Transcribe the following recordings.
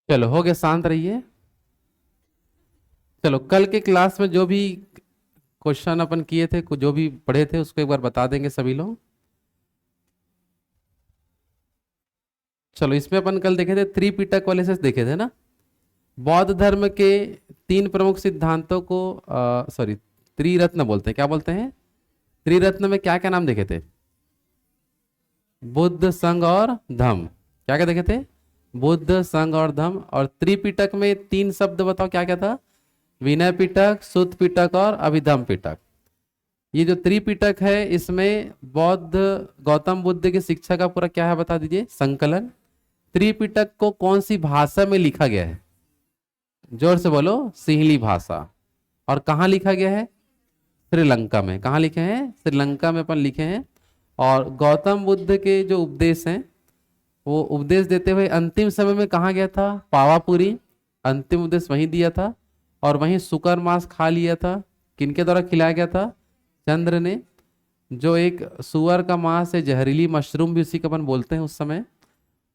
चलो हो गया, शांत रहिए। चलो कल के क्लास में जो भी क्वेश्चन अपन किए थे, जो भी पढ़े थे, उसको एक बार बता देंगे सभी लोग। चलो इसमें अपन कल देखे थे त्रिपिटक वाले से देखे थे ना। बौद्ध धर्म के तीन प्रमुख सिद्धांतों को सॉरी त्रिरत्न बोलते हैं। क्या बोलते हैं? त्रिरत्न में क्या क्या नाम देखे थे? बुद्ध, संघ और धम्म। क्या क्या देखे थे? बुद्ध, संघ और धम्म। और त्रिपिटक में तीन शब्द बताओ, क्या क्या था? विनय पिटक, सुत्त पिटक और अभिधम्म पिटक। ये जो त्रिपिटक है, इसमें बौद्ध गौतम बुद्ध की शिक्षा का पूरा क्या है बता दीजिए, संकलन। त्रिपिटक को कौन सी भाषा में लिखा गया है? जोर से बोलो। सिंहली भाषा। और कहाँ लिखा गया है? श्रीलंका में। कहाँ लिखे हैं? श्रीलंका में अपन लिखे हैं। और गौतम बुद्ध के जो उपदेश हैं, वो उपदेश देते हुए अंतिम समय में कहाँ गया था? पावापुरी। अंतिम उपदेश वहीं दिया था। और वहीं सुकर मांस खा लिया था। किनके द्वारा खिलाया गया था? चंद्र ने। जो एक सुअर का मांस है, जहरीली मशरूम भी उसी को अपन बोलते हैं उस समय।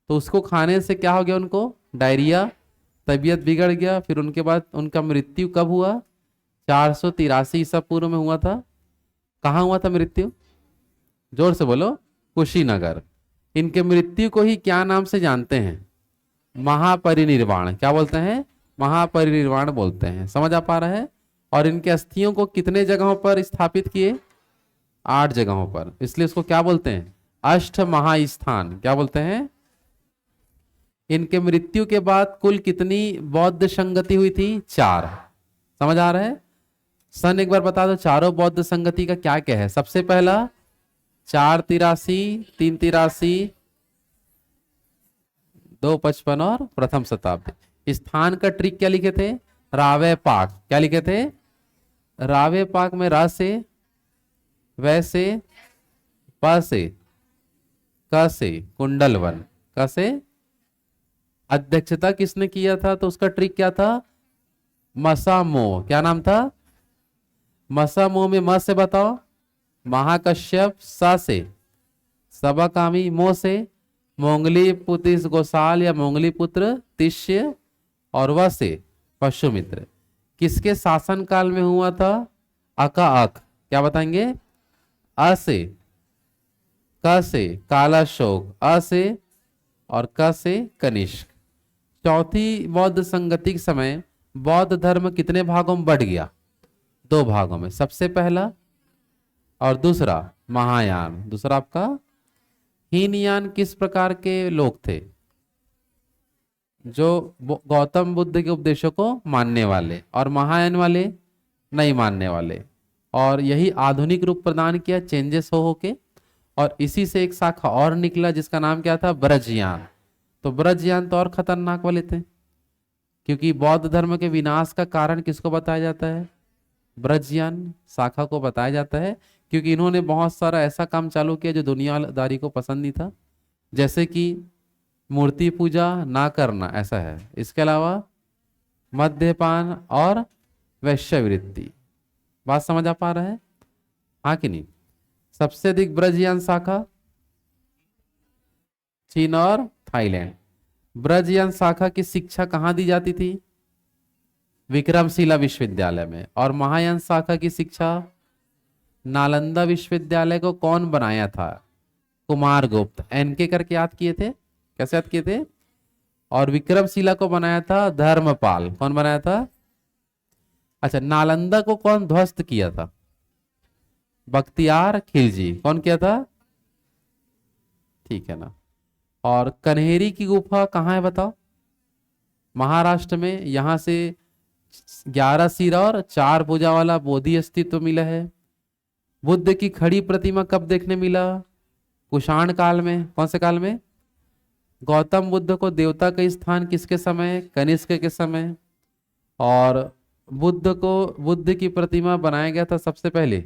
तो उसको खाने से क्या हो गया उनको? डायरिया, तबीयत बिगड़ गया। फिर उनके बाद उनका मृत्यु कब हुआ? 483 ईसा पूर्व में हुआ था। कहाँ हुआ था मृत्यु? जोर से बोलो। कुशीनगर। इनके मृत्यु को ही क्या नाम से जानते हैं? महापरिनिर्वाण। क्या बोलते हैं? महापरिनिर्वाण बोलते हैं। समझ आ पा रहा है? और इनके अस्थियों को कितने जगहों पर स्थापित किए? 8 जगहों पर। इसलिए उसको क्या बोलते हैं? अष्ट महास्थान। क्या बोलते हैं? इनके मृत्यु के बाद कुल कितनी बौद्ध संगति हुई थी? 4। समझ आ रहा है? सन एक बार बता दो, चारों बौद्ध संगति का क्या क्या है? सबसे पहला 483, 383, 255 और प्रथम शताब्दी। स्थान का ट्रिक क्या लिखे थे? रावे पाक। क्या लिखे थे? रावे पाक में रा से, वै से, प से, क से कुंडलवन, क से। अध्यक्षता किसने किया था? तो उसका ट्रिक क्या था? मसामो। क्या नाम था? मसामो में म से बताओ। महाकश्यप। सा से सबकामी। मो से मोंगली पुत्र गोसाल या मोंगली पुत्र तिष्य। और व से पशुमित्र। किसके शासन काल में हुआ था? अका अक। क्या बताएंगे? अ से, क से कालाशोक, अ से और क से कनिष्क। चौथी बौद्ध संगति के समय बौद्ध धर्म कितने भागों में बढ़ गया? 2 भागों में। सबसे पहला और दूसरा महायान। दूसरा आपका हीनयान। किस प्रकार के लोग थे? जो गौतम बुद्ध के उपदेशों को मानने वाले, और महायान वाले नहीं मानने वाले। और यही आधुनिक रूप प्रदान किया चेंजेस हो होके। और इसी से एक शाखा और निकला जिसका नाम क्या था? ब्रजयान। तो ब्रजयान तो और खतरनाक वाले थे, क्योंकि बौद्ध धर्म के विनाश का कारण किसको बताया जाता है? ब्रजयान शाखा को बताया जाता है। क्योंकि इन्होंने बहुत सारा ऐसा काम चालू किया जो दुनियादारी को पसंद नहीं था। जैसे कि मूर्ति पूजा ना करना, ऐसा है। इसके अलावा मद्यपान और वैश्यवृत्ति। बात समझ आ पा रहा है? हाँ कि नहीं? सबसे अधिक ब्रजयान शाखा चीन और थाईलैंड। ब्रजयान शाखा की शिक्षा कहाँ दी जाती थी? विक्रमशिला विश्वविद्यालय में। और महायान शाखा की शिक्षा नालंदा विश्वविद्यालय को कौन बनाया था? कुमारगुप्त। एनके करके याद किए थे। कैसे याद किए थे? और विक्रमशिला को बनाया था धर्मपाल। कौन बनाया था? अच्छा, नालंदा को कौन ध्वस्त किया था? बख्तियार खिलजी। कौन किया था? ठीक है ना। और कन्हेरी की गुफा कहाँ है बताओ? महाराष्ट्र में। यहां से 11 सिर और 4 भुजा वाला बोधि अस्तित्व मिला है। बुद्ध की खड़ी प्रतिमा कब देखने मिला? कुषाण काल में। कौन से काल में? गौतम बुद्ध को देवता का स्थान किसके समय? कनिष्क के समय। और बुद्ध की प्रतिमा बनाया गया था सबसे पहले,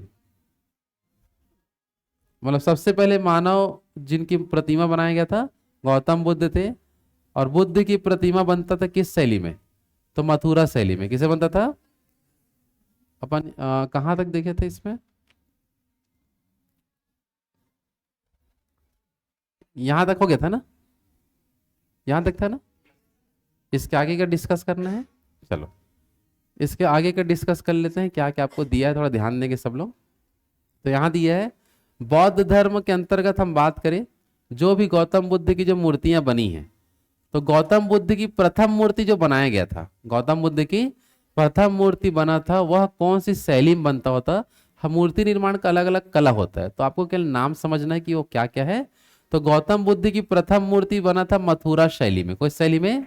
मतलब सबसे पहले मानव जिनकी प्रतिमा बनाया गया था गौतम बुद्ध थे। और बुद्ध की प्रतिमा बनता था किस शैली में? तो मथुरा शैली में। किसे बनता था? अपन कहाँ तक देखे थे इसमें? यहां तक हो गया था ना? यहां तक था ना? इसके आगे का डिस्कस करना है, चलो इसके आगे का डिस्कस कर लेते हैं। क्या क्या आपको दिया है, थोड़ा ध्यान देंगे सब लोग। तो यहाँ दिया है बौद्ध धर्म के अंतर्गत हम बात करें, जो भी गौतम बुद्ध की जो मूर्तियां बनी हैं, तो गौतम बुद्ध की प्रथम मूर्ति जो बनाया गया था, गौतम बुद्ध की प्रथम मूर्ति बना था, वह कौन सी शैली में बनता होता। हम मूर्ति निर्माण का अलग अलग कला होता है, तो आपको केवल नाम समझना है कि वो क्या क्या है। तो गौतम बुद्ध की प्रथम मूर्ति बना था मथुरा शैली में, कोई शैली में,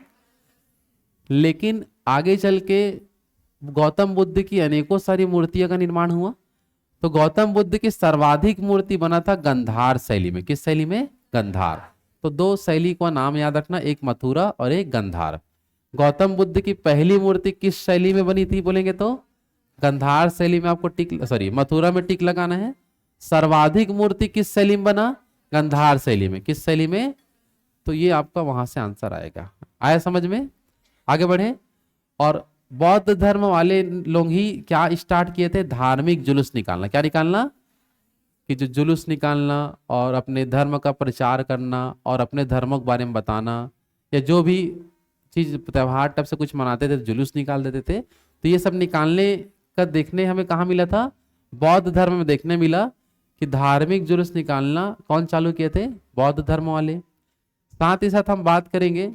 लेकिन आगे चल के गौतम बुद्ध की अनेकों सारी मूर्तियों का निर्माण हुआ। तो गौतम बुद्ध की सर्वाधिक मूर्ति बना था गंधार शैली में। किस शैली में? गंधार। तो दो शैली का नाम याद रखना, एक मथुरा और एक गंधार। गौतम बुद्ध की पहली मूर्ति किस शैली में बनी थी बोलेंगे तो गंधार शैली में, आपको टिक सॉरी मथुरा में टिक लगाना है। सर्वाधिक मूर्ति किस शैली में बना? गंधार शैली में। किस शैली में? तो ये आपका वहां से आंसर आएगा। आया समझ में? आगे बढ़े। और बौद्ध धर्म वाले लोग ही क्या स्टार्ट किए थे? धार्मिक जुलूस निकालना। क्या निकालना? कि जो जुलूस निकालना और अपने धर्म का प्रचार करना और अपने धर्मों के बारे में बताना, या जो भी चीज त्योहार तब से कुछ मनाते थे जुलूस निकाल देते थे। तो ये सब निकालने का देखने हमें कहाँ मिला था? बौद्ध धर्म में देखने मिला कि धार्मिक जुलूस निकालना कौन चालू किए थे? बौद्ध धर्म वाले। साथ ही साथ हम बात करेंगे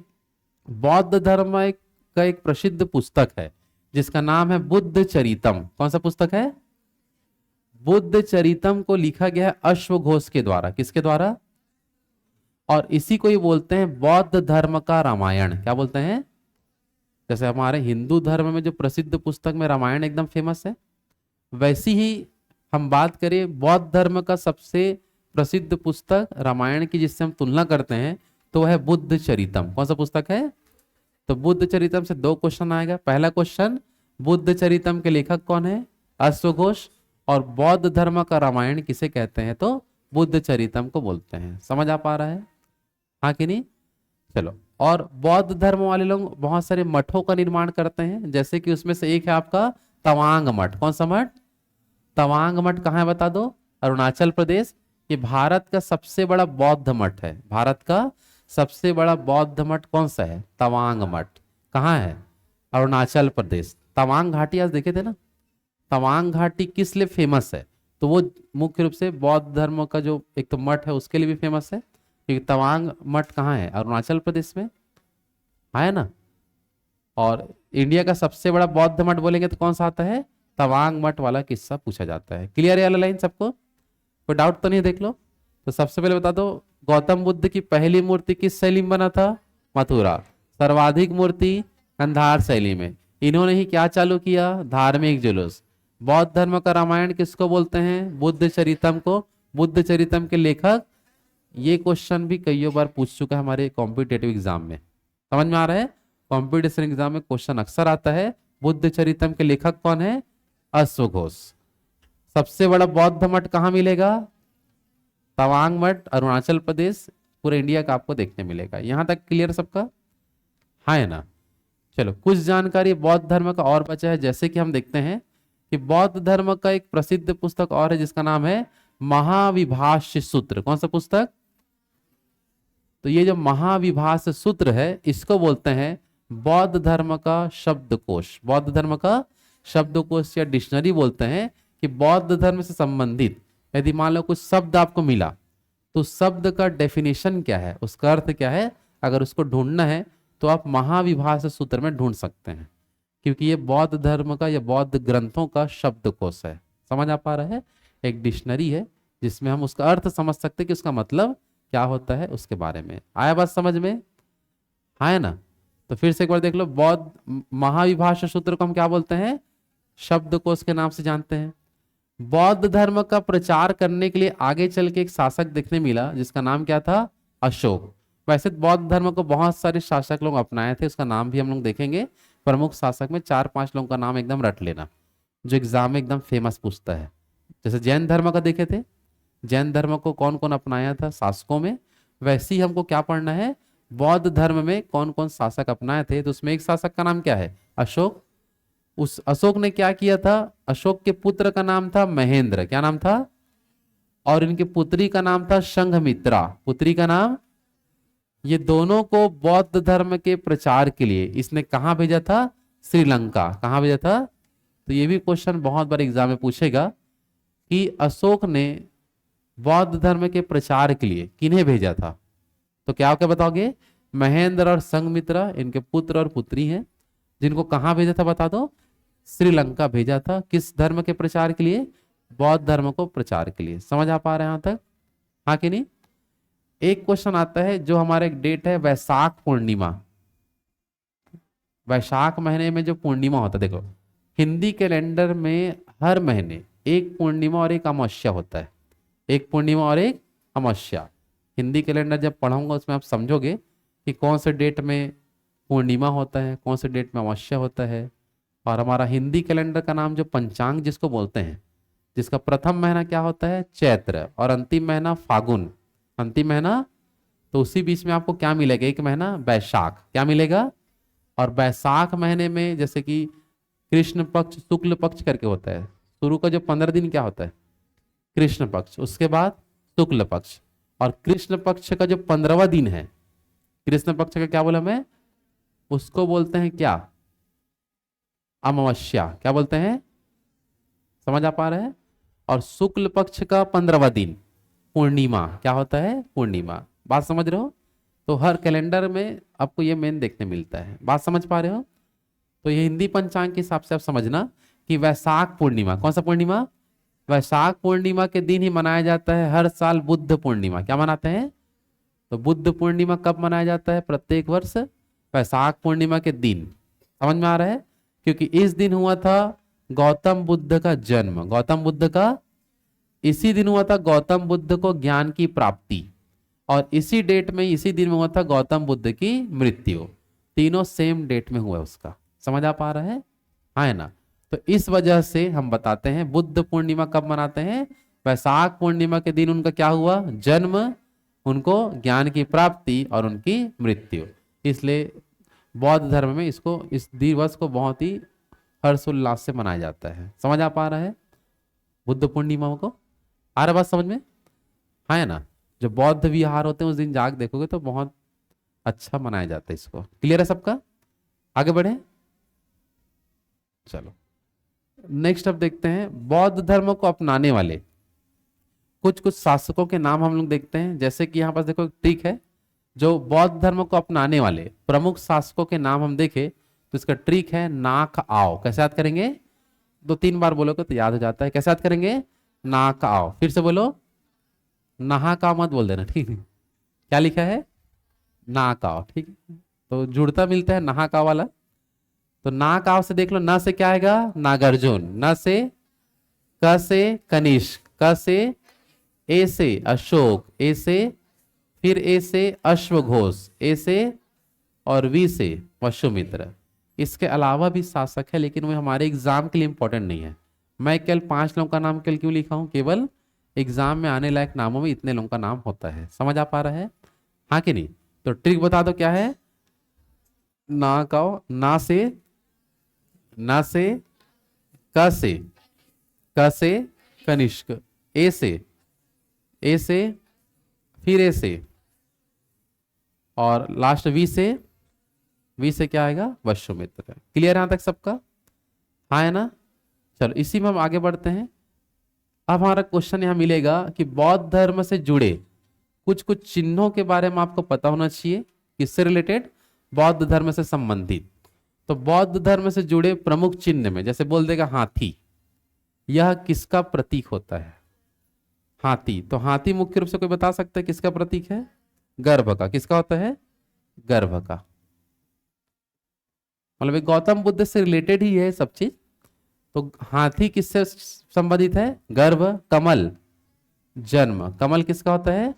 बौद्ध धर्म का एक प्रसिद्ध पुस्तक है जिसका नाम है बुद्ध चरितम। कौन सा पुस्तक है? बुद्ध चरितम को लिखा गया है अश्वघोष के द्वारा। किसके द्वारा? और इसी को ही बोलते हैं बौद्ध धर्म का रामायण। क्या बोलते हैं? जैसे हमारे हिंदू धर्म में जो प्रसिद्ध पुस्तक में रामायण एकदम फेमस है, वैसी ही हम बात करें बौद्ध धर्म का सबसे प्रसिद्ध पुस्तक रामायण की जिससे हम तुलना करते हैं, तो वह है बुद्ध चरितम। कौन सा पुस्तक है? तो बुद्ध चरितम से दो क्वेश्चन आएगा। पहला क्वेश्चन, बुद्ध चरितम के लेखक कौन है? अश्वघोष। और बौद्ध धर्म का रामायण किसे कहते हैं? तो बुद्ध चरितम को बोलते हैं। समझ आ पा रहा है? हाँ कि नहीं? चलो। और बौद्ध धर्म वाले लोग बहुत सारे मठों का निर्माण करते हैं, जैसे कि उसमें से एक है आपका तवांग मठ। कौन सा मठ? तवांग मठ कहाँ है बता दो? अरुणाचल प्रदेश। ये भारत का सबसे बड़ा बौद्ध मठ है। भारत का सबसे बड़ा बौद्ध मठ कौन सा है? तवांग मठ। कहाँ है? अरुणाचल प्रदेश। तवांग घाटी आज देखे थे ना, तवांग घाटी किस लिए फेमस है? तो वो मुख्य रूप से बौद्ध धर्म का जो एक तो मठ है उसके लिए भी फेमस है, क्योंकि तवांग मठ कहाँ है? अरुणाचल प्रदेश में है ना। और इंडिया का सबसे बड़ा बौद्ध मठ बोलेंगे तो कौन सा आता है? तवांग मठ वाला किस्सा पूछा जाता है। क्लियर है वाला लाइन सबको? कोई डाउट तो नहीं? देख लो। तो सबसे पहले बता दो, गौतम बुद्ध की पहली मूर्ति किस शैली में बना था? मथुरा। सर्वाधिक मूर्ति गंधार शैली में। इन्होंने ही क्या चालू किया? धार्मिक जुलूस। बौद्ध धर्म का रामायण किसको बोलते हैं? बुद्ध चरितम को। बुद्ध चरितम के लेखक, ये क्वेश्चन भी कई बार पूछ चुका है हमारे कॉम्पिटेटिव एग्जाम में। समझ में आ रहा है? कॉम्पिटिशन एग्जाम में क्वेश्चन अक्सर आता है, बुद्ध चरितम के लेखक कौन है? अश्वघोष। सबसे बड़ा बौद्ध मठ कहाँ मिलेगा? तवांग मठ, अरुणाचल प्रदेश। पूरे इंडिया का आपको देखने मिलेगा। यहां तक क्लियर सबका? हाँ है ना। चलो, कुछ जानकारी बौद्ध धर्म का और बचा है। जैसे कि हम देखते हैं कि बौद्ध धर्म का एक प्रसिद्ध पुस्तक और है जिसका नाम है महाविभाष्य सूत्र। कौन सा पुस्तक? तो ये जो महाविभाष्य सूत्र है इसको बोलते हैं बौद्ध धर्म का शब्दकोश। बौद्ध धर्म का शब्दकोश या डिक्शनरी बोलते हैं कि बौद्ध धर्म से संबंधित यदि मान लो कुछ शब्द आपको मिला, तो शब्द का डेफिनेशन क्या है, उसका अर्थ क्या है, अगर उसको ढूंढना है तो आप महाविभाष्य सूत्र में ढूंढ सकते हैं, क्योंकि ये बौद्ध धर्म का या बौद्ध ग्रंथों का शब्दकोश है। समझ आ पा रहा है? एक डिक्शनरी है जिसमें हम उसका अर्थ समझ सकते हैं कि उसका मतलब क्या होता है उसके बारे में। आया बात समझ में? हाँ है ना। तो फिर से एक बार देख लो, बौद्ध महाविभाष्य सूत्र को हम क्या बोलते हैं? शब्दकोश के नाम से जानते हैं। बौद्ध धर्म का प्रचार करने के लिए आगे चल के एक शासक देखने मिला जिसका नाम क्या था? अशोक। वैसे बौद्ध धर्म को बहुत सारे शासक लोग अपनाए थे, उसका नाम भी हम लोग देखेंगे। प्रमुख शासक में 4-5 लोगों का नाम एकदम रट लेना, जो एग्जाम में एकदम फेमस पूछता है। जैसे जैन धर्म का देखे थे, जैन धर्म को कौन कौन अपनाया था शासकों में, वैसे ही हमको क्या पढ़ना है, बौद्ध धर्म में कौन कौन शासक अपनाए थे। तो उसमें एक शासक का नाम क्या है? अशोक। उस अशोक ने क्या किया था? अशोक के पुत्र का नाम था महेंद्र। क्या नाम था? और इनकी पुत्री का नाम था संघमित्रा। पुत्री का नाम ये दोनों को बौद्ध धर्म के प्रचार के लिए इसने कहाँ भेजा था? श्रीलंका। कहाँ भेजा था? तो ये भी क्वेश्चन बहुत बार एग्जाम में पूछेगा कि अशोक ने बौद्ध धर्म के प्रचार के लिए किन्हें भेजा था? तो क्या क्या बताओगे? महेंद्र और संघमित्रा इनके पुत्र और पुत्री हैं, जिनको कहाँ भेजा था बता दो? श्रीलंका भेजा था। किस धर्म के प्रचार के लिए? बौद्ध धर्म को प्रचार के लिए। समझ आ पा रहे हैं यहां तक? हाँ कि नहीं? एक क्वेश्चन आता है जो हमारा एक डेट है वैशाख पूर्णिमा। वैशाख महीने में जो पूर्णिमा होता है, देखो हिंदी कैलेंडर में हर महीने एक पूर्णिमा और एक अमावस्या होता है। एक पूर्णिमा और एक अमावस्या। हिंदी कैलेंडर जब पढ़ाऊंगा उसमें आप समझोगे कि कौन से डेट में पूर्णिमा होता है, कौन से डेट में अमावस्या होता है। और हमारा हिंदी कैलेंडर का नाम जो पंचांग जिसको बोलते हैं, जिसका प्रथम महीना क्या होता है? चैत्र, और अंतिम महीना फागुन। अंतिम महीना, तो उसी बीच में आपको क्या मिलेगा? एक महीना वैशाख। क्या मिलेगा? और वैशाख महीने में जैसे कि कृष्ण पक्ष शुक्ल पक्ष करके होता है। शुरू का जो 15 दिन क्या होता है? कृष्ण पक्ष। उसके बाद शुक्ल पक्ष। और कृष्ण पक्ष का जो 15वां दिन है, कृष्ण पक्ष का क्या बोला मैं? उसको बोलते हैं क्या? अमावस्या। क्या बोलते हैं? समझ आ पा रहे हैं? और शुक्ल पक्ष का 15वां दिन पूर्णिमा। क्या होता है? पूर्णिमा। बात समझ रहे हो? तो हर कैलेंडर में आपको ये मेन देखने मिलता है। बात समझ पा रहे हो? तो ये हिंदी पंचांग के हिसाब से आप समझना कि वैशाख पूर्णिमा, कौन सा पूर्णिमा? वैशाख पूर्णिमा के दिन ही मनाया जाता है हर साल बुद्ध पूर्णिमा। क्या मनाते हैं? तो बुद्ध पूर्णिमा कब मनाया जाता है? प्रत्येक वर्ष वैशाख पूर्णिमा के दिन। समझ में आ रहा है? क्योंकि इस दिन हुआ था गौतम बुद्ध का जन्म। गौतम बुद्ध का इसी दिन हुआ था गौतम बुद्ध को ज्ञान की प्राप्ति, और इसी डेट में इसी दिन में हुआ था गौतम बुद्ध की मृत्यु। तीनों सेम डेट में हुआ उसका। समझ आ पा रहा है? हाँ है ना? तो इस वजह से हम बताते हैं बुद्ध पूर्णिमा कब मनाते हैं? वैशाख पूर्णिमा के दिन उनका क्या हुआ? जन्म, उनको ज्ञान की प्राप्ति और उनकी मृत्यु। इसलिए बौद्ध धर्म में इसको, इस दिवस को बहुत ही हर्षोल्लास से मनाया जाता है। समझ आ पा रहा है बुद्ध पूर्णिमा को? आ रहा बात समझ में? हाँ है ना? जो बौद्ध विहार होते हैं उस दिन जाग देखोगे तो बहुत अच्छा मनाया जाता है इसको। क्लियर है सबका? आगे बढ़े, चलो नेक्स्ट अब देखते हैं बौद्ध धर्म को अपनाने वाले कुछ कुछ शासकों के नाम हम लोग देखते हैं। जैसे कि यहाँ पर देखो ट्रिक है, जो बौद्ध धर्म को अपनाने वाले प्रमुख शासकों के नाम हम देखें तो इसका ट्रिक है नाक आओ। कैसे याद करेंगे? 2-3 बार बोलोगे तो याद हो जाता है। कैसे याद करेंगे? नाक आओ। फिर से बोलो, नहा का मत बोल देना, ठीक है? क्या लिखा है? नाकाव। ठीक है, तो जुड़ता मिलता है नहा का वाला। तो नाकाव से देख लो, न से क्या आएगा? नागार्जुन। न से, क से कनिष्क, क से ए से अशोक, ए से फिर ए से अश्वघोष, ए से और वी से वसुमित्र। इसके अलावा भी शासक है लेकिन वो हमारे एग्जाम के लिए इंपॉर्टेंट नहीं है। मैं केवल 5 लोगों का नाम केवल क्यों लिखा हूं? केवल एग्जाम में आने लायक नामों में इतने लोगों का नाम होता है। समझ आ पा रहा है? हाँ कि नहीं? तो ट्रिक बता दो क्या है? ना का, ना से, ना से, क से, क से कनिष्क, ए से, ए से फिर ए से और लास्ट वी से, वी से क्या आएगा? वसुमित्र। क्लियर है यहां तक सबका? हाँ है ना? चलो इसी में हम आगे बढ़ते हैं। अब हमारा क्वेश्चन यहां मिलेगा कि बौद्ध धर्म से जुड़े कुछ कुछ चिन्हों के बारे में आपको पता होना चाहिए। किससे रिलेटेड? बौद्ध धर्म से संबंधित। तो बौद्ध धर्म से जुड़े प्रमुख चिन्ह में जैसे बोल देगा हाथी, यह किसका प्रतीक होता है? हाथी। तो हाथी मुख्य रूप से कोई बता सकता है किसका प्रतीक है? गर्भ का। किसका होता है? गर्भ का। मतलब गौतम बुद्ध से रिलेटेड ही है सब चीज। तो हाथी किससे संबंधित है? गर्भ। कमल, जन्म। कमल किसका होता है?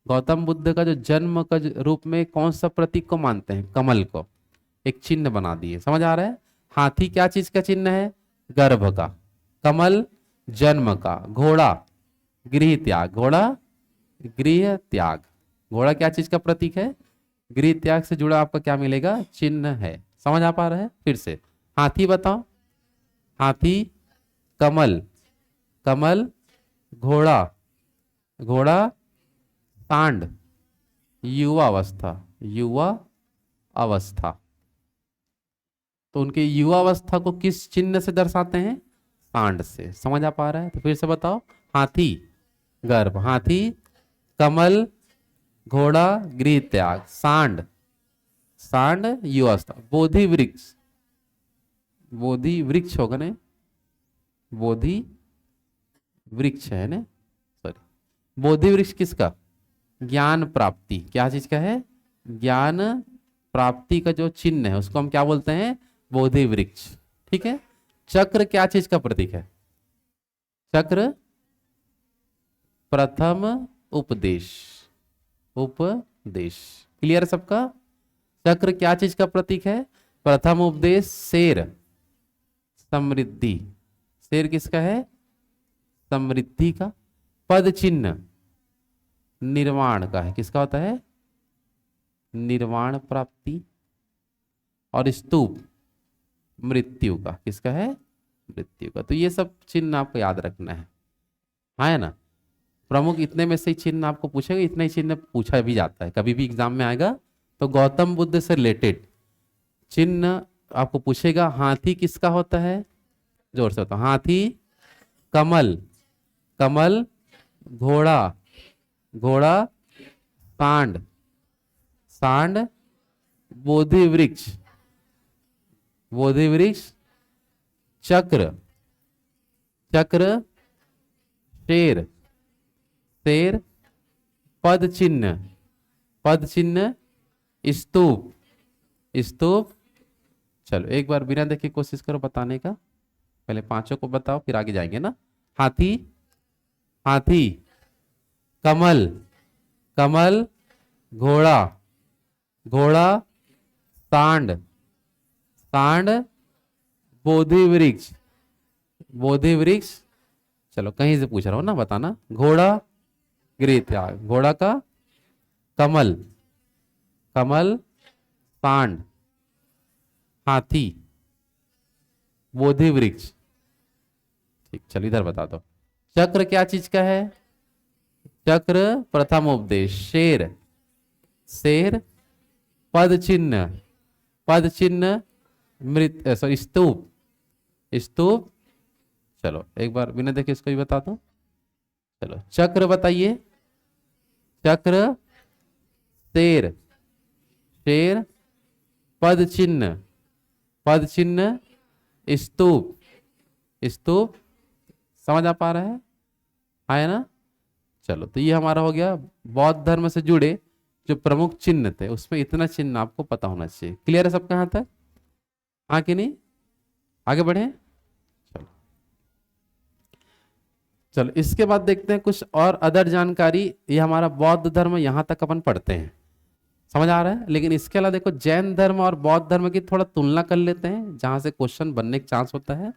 गौतम बुद्ध का जो जन्म का रूप में कौन सा प्रतीक को मानते हैं? कमल को। एक चिन्ह बना दिए। समझ आ रहा है? हाथी क्या चीज का चिन्ह है? गर्भ का। कमल जन्म का। घोड़ा गृह त्याग। घोड़ा गृह त्याग। घोड़ा क्या चीज का प्रतीक है? गृह त्याग से जुड़ा आपका क्या मिलेगा? चिन्ह है। समझ आ पा रहा है? फिर से हाथी बताओ। हाथी, कमल, कमल, घोड़ा, घोड़ा, सांड, युवा अवस्था, युवा अवस्था। तो उनके युवा अवस्था को किस चिन्ह से दर्शाते हैं? सांड से। समझ आ पा रहा है? तो फिर से बताओ। हाथी गर्भ, हाथी, कमल, घोड़ा, गृह त्याग, सांड, सांड युवा अवस्था, बोधि वृक्ष, बोधि वृक्ष होगा ना, बोधि वृक्ष है ना, सॉरी, बोधि वृक्ष किसका? ज्ञान प्राप्ति। क्या चीज का है? ज्ञान प्राप्ति का जो चिन्ह है उसको हम क्या बोलते हैं? बोधि वृक्ष। ठीक है। चक्र क्या चीज का प्रतीक है? चक्र प्रथम उपदेश, उपदेश। क्लियर है सबका? चक्र क्या चीज का प्रतीक है? प्रथम उपदेश। शेर समृद्धि, शेर किसका है? समृद्धि का। पद चिन्ह निर्वाण का है। किसका होता है? निर्वाण प्राप्ति। और स्तूप मृत्यु का। किसका है? मृत्यु का। तो ये सब चिन्ह आपको याद रखना है ना? प्रमुख इतने में से ही चिन्ह आपको पूछेगा, इतना ही चिन्ह पूछा भी जाता है, कभी भी एग्जाम में आएगा तो गौतम बुद्ध से रिलेटेड चिन्ह आपको पूछेगा। हाथी किसका होता है? जोर से होता है। हाथी, कमल, कमल, घोड़ा, घोड़ा, सांड, सांड, बोधि वृक्ष, बोधि वृक्ष, चक्र, चक्र, शेर, शेर, पद चिन्ह, पद चिन्ह, स्तूप, स्तूप। चलो एक बार बिना देखे कोशिश करो बताने का। पहले पांचों को बताओ फिर आगे जाएंगे ना। हाथी, हाथी, कमल, कमल, घोड़ा, घोड़ा, सांड, सांड, बोधि वृक्ष, बोधि वृक्ष। चलो कहीं से पूछ रहा हूं ना, बताना। घोड़ा, गृह त्याग, घोड़ा का, कमल, कमल, सांड, हाथी, बोधि वृक्ष। ठीक, चलो इधर बता दो। चक्र क्या चीज का है? चक्र प्रथम उपदेश। शेर, शेर, पद चिन्ह, पद चिन्ह, मृत सॉरी स्तूप, स्तूप। चलो एक बार बिना देखे इसको भी बता दो। चलो चक्र बताइए। चक्र, शेर, शेर, पद चिन्ह, पद चिन्ह, स्तूप, स्तूप। समझ आ पा रहा है ना? चलो तो ये हमारा हो गया बौद्ध धर्म से जुड़े जो प्रमुख चिन्ह थे, उसमें इतना चिन्ह आपको पता होना चाहिए। क्लियर है सबका यहां तक? हाँ कि नहीं? आगे बढ़े। चलो चलो इसके बाद देखते हैं कुछ और अदर जानकारी। ये हमारा बौद्ध धर्म यहां तक अपन पढ़ते हैं, समझ आ रहा है। लेकिन इसके अलावा देखो जैन धर्म और बौद्ध धर्म की थोड़ा तुलना कर लेते हैं, जहां से क्वेश्चन बनने का चांस होता है।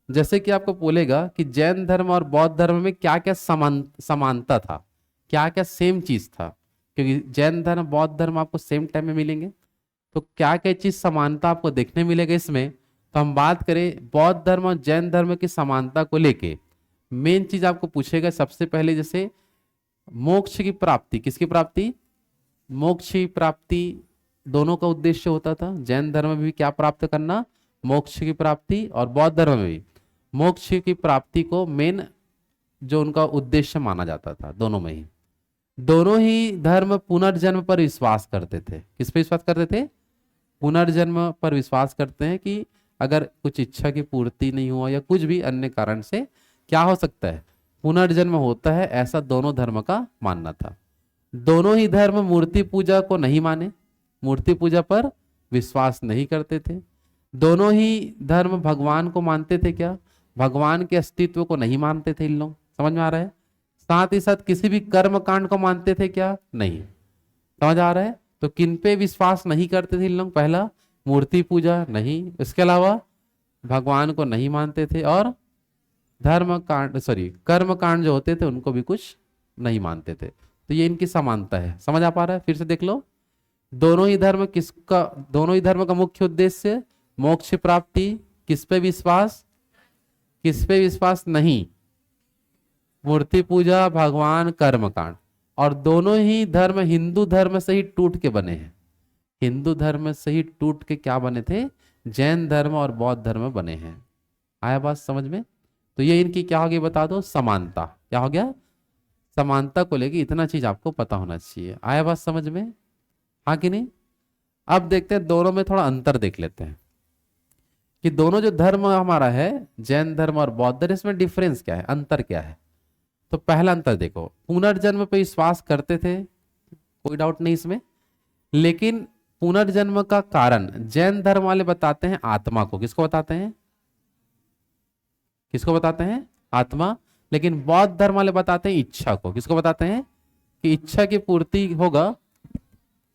जैसे कि आपको बोलेगा कि जैन धर्म और बौद्ध धर्म में क्या क्या समानता था, क्या क्या सेम चीज था, क्योंकि जैन धर्म बौद्ध धर्म आपको सेम टाइम में मिलेंगे। तो क्या क्या चीज समानता आपको देखने मिलेगा इसमें। तो हम बात करें बौद्ध धर्म और जैन धर्म की समानता को लेके, मेन चीज आपको पूछेगा सबसे पहले, जैसे मोक्ष की प्राप्ति। किसकी प्राप्ति? मोक्ष की प्राप्ति दोनों का उद्देश्य होता था। जैन धर्म में भी क्या प्राप्त करना? मोक्ष की प्राप्ति। और बौद्ध धर्म में भी मोक्ष की प्राप्ति को मेन जो उनका उद्देश्य माना जाता था। दोनों में ही, दोनों ही धर्म पुनर्जन्म पर विश्वास करते थे। किस पे विश्वास करते थे? पुनर्जन्म पर विश्वास करते हैं कि अगर कुछ इच्छा की पूर्ति नहीं हुआ या कुछ भी अन्य कारण से क्या हो सकता है, पुनर्जन्म होता है, ऐसा दोनों धर्म का मानना था। दोनों ही धर्म मूर्ति पूजा को नहीं माने, मूर्ति पूजा पर विश्वास नहीं करते थे। दोनों ही धर्म भगवान को मानते थे। क्या? भगवान के अस्तित्व को नहीं मानते थे इन लोग। समझ में आ रहा है? साथ ही साथ किसी भी कर्म कांड को मानते थे क्या? नहीं। समझ आ रहा है? तो किन पे विश्वास नहीं करते थे इन लोग? पहला मूर्ति पूजा नहीं, इसके अलावा भगवान को नहीं मानते थे, और धर्म कांड कर्म कांड जो होते थे उनको भी कुछ नहीं मानते थे। तो ये इनकी समानता है। समझ आ पा रहा है? फिर से देख लो। दोनों ही धर्म का मुख्य उद्देश्य मोक्ष प्राप्ति। किस पे विश्वास? किस पे विश्वास नहीं? मूर्ति पूजा, भगवान, कर्म कांड। और दोनों ही धर्म हिंदू धर्म से ही टूट के बने हैं। हिंदू धर्म से ही टूट के क्या बने थे? जैन धर्म और बौद्ध धर्म बने हैं। आया बात समझ में? तो ये इनकी क्या होगी बता दो, समानता। क्या हो गया? समानता को लेके इतना चीज आपको पता होना चाहिए। आया बात समझ में? हाँ कि नहीं? अब देखते हैं दोनों में थोड़ा अंतर देख लेते हैं कि दोनों जो धर्म हमारा है, जैन धर्म और बौद्ध धर्म, इसमें डिफरेंस क्या है, अंतर क्या है। तो पहला अंतर देखो, पुनर्जन्म पे विश्वास करते थे, कोई डाउट नहीं इसमें, लेकिन पुनर्जन्म का कारण जैन धर्म वाले बताते हैं आत्मा को। किसको बताते हैं? किसको बताते हैं? आत्मा। लेकिन बौद्ध धर्म वाले बताते हैं इच्छा को। किसको बताते हैं? कि इच्छा की पूर्ति होगा,